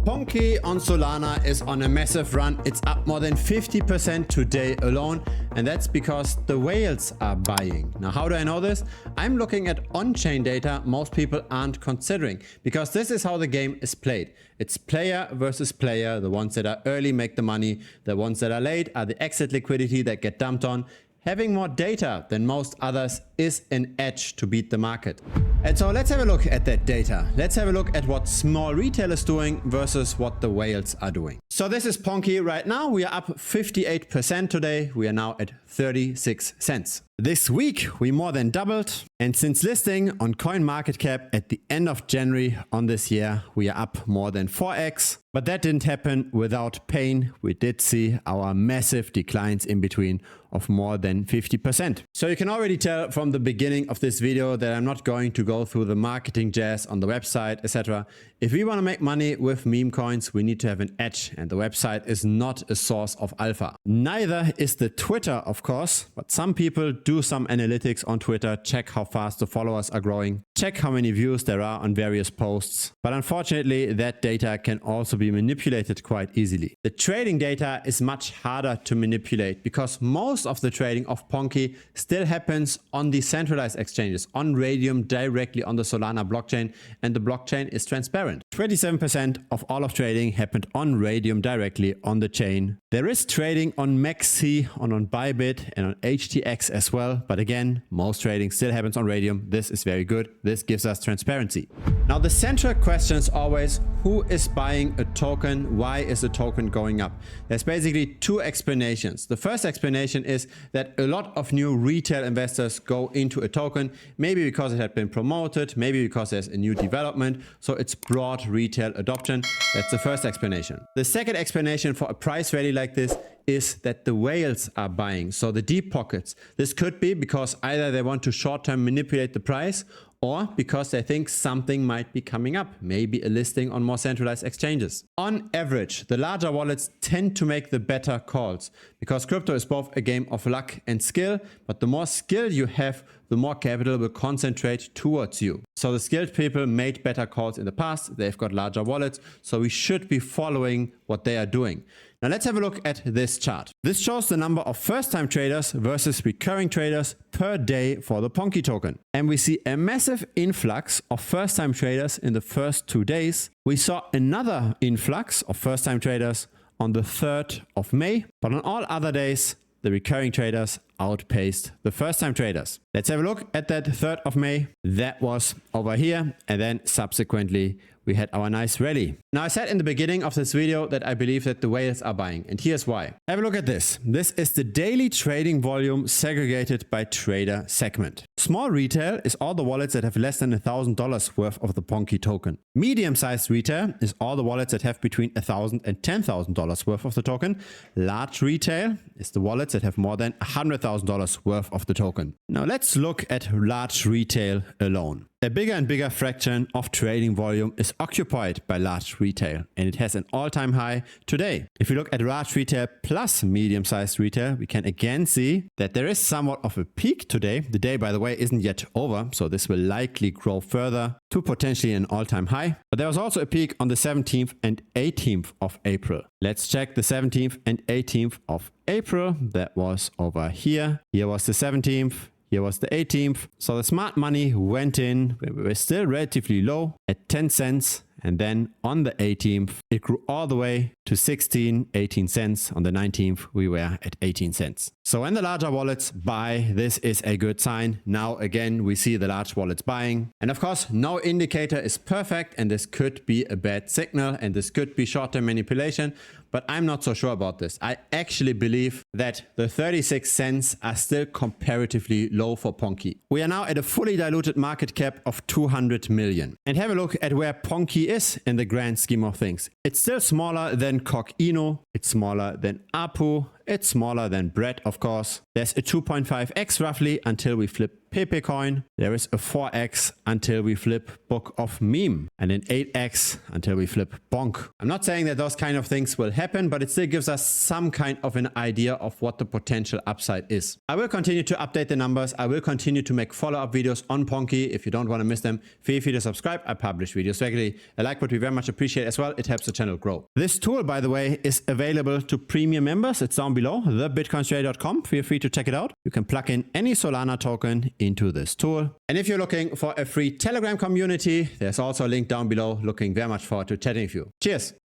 Ponke on Solana is on a massive run. It's up more than 50% today alone, and that's because the whales are buying. Now, how do I know this? I'm looking at on-chain data most people aren't considering, because this is how the game is played. It's player versus player. The ones that are early make the money. The ones that are late are the exit liquidity that get dumped on. Having more data than most others is an edge to beat the market. And so let's have a look at that data. Let's have a look at what small retail is doing versus what the whales are doing. So this is Ponkee right now. We are up 58% today. We are now at 36 cents. This week we more than doubled, and since listing on CoinMarketCap at the end of January on this year, we are up more than 4x. But that didn't happen without pain. We did see our massive declines in between of more than 50%. So you can already tell from the beginning of this video that I'm not going to go through the marketing jazz on the website, etc. If we want to make money with meme coins, we need to have an edge, and the website is not a source of alpha. Neither is the Twitter, of course, but some people do some analytics on Twitter, check how fast the followers are growing, check how many views there are on various posts. But unfortunately, that data can also be manipulated quite easily. The trading data is much harder to manipulate because most of the trading of Ponkee still happens on decentralized exchanges, on Radium, directly on the Solana blockchain, and the blockchain is transparent. 27% of all of trading happened on Radium directly on the chain. There is trading on Maxi, on Bybit, and on HTX as well, but again, most trading still happens on Radium. This is very good. This gives us transparency. Now, the central question is always, who is buying a token? Why is the token going up? There's basically two explanations. The first explanation is that a lot of new retail investors go into a token, maybe because it had been promoted, maybe because there's a new development, so it's broad retail adoption. That's the first explanation. The second explanation for a price rally like this is that the whales are buying, so the deep pockets. This could be because either they want to short-term manipulate the price, or because they think something might be coming up, maybe a listing on more centralized exchanges. On average, the larger wallets tend to make the better calls, because crypto is both a game of luck and skill, but the more skill you have, the more capital will concentrate towards you. So the skilled people made better calls in the past, they've got larger wallets, so we should be following what they are doing. Now let's have a look at this chart. This shows the number of first-time traders versus recurring traders per day for the Ponkee token. And we see a massive influx of first-time traders in the first 2 days. We saw another influx of first-time traders on the 3rd of May, but on all other days, the recurring traders outpaced the first-time traders. Let's have a look at that 3rd of May. That was over here, and then subsequently we had our nice rally. Now, I said in the beginning of this video that I believe that the whales are buying, and here's why. Have a look at this. This is the daily trading volume segregated by trader segment. Small retail is all the wallets that have less than $1,000 worth of the Ponkee token. Medium-sized retail is all the wallets that have between $1,000 and $10,000 worth of the token. Large retail is the wallets that have more than $100,000 worth of the token. Now let's look at large retail alone. A bigger and bigger fraction of trading volume is occupied by large retail, and it has an all-time high today. If you look at large retail plus medium-sized retail, we can again see that there is somewhat of a peak today. The day, by the way, isn't yet over, so this will likely grow further to potentially an all-time high. But there was also a peak on the 17th and 18th of April. Let's check the 17th and 18th of April. That was over here. Here was the 17th. Here was the 18th. So the smart money went in. We were still relatively low at 10 cents. And then on the 18th, it grew all the way to 16, 18 cents. On the 19th, we were at 18 cents. So when the larger wallets buy, this is a good sign. Now, again, we see the large wallets buying. And of course, no indicator is perfect, and this could be a bad signal, and this could be short-term manipulation. But I'm not so sure about this. I actually believe that the 36 cents are still comparatively low for Ponkee. We are now at a fully diluted market cap of 200 million. And have a look at where Ponkee is in the grand scheme of things. It's still smaller than Coq Ino. It's smaller than Apu. It's smaller than bread, of course. There's a 2.5x roughly until we flip Pepe coin. There is a 4x until we flip Book of Meme, and an 8x until we flip Ponke. I'm not saying that those kind of things will happen, but it still gives us some kind of an idea of what the potential upside is. I will continue to update the numbers. I will continue to make follow-up videos on Ponkee. If you don't want to miss them, feel free to subscribe. I publish videos regularly. A like would be very much appreciated as well. It helps the channel grow. This tool, by the way, is available to premium members. It's down below, thebitcoinstrader.com. Feel free to check it out. You can plug in any Solana token into this tool. And if you're looking for a free Telegram community, there's also a link down below. Looking very much forward to chatting with you. Cheers.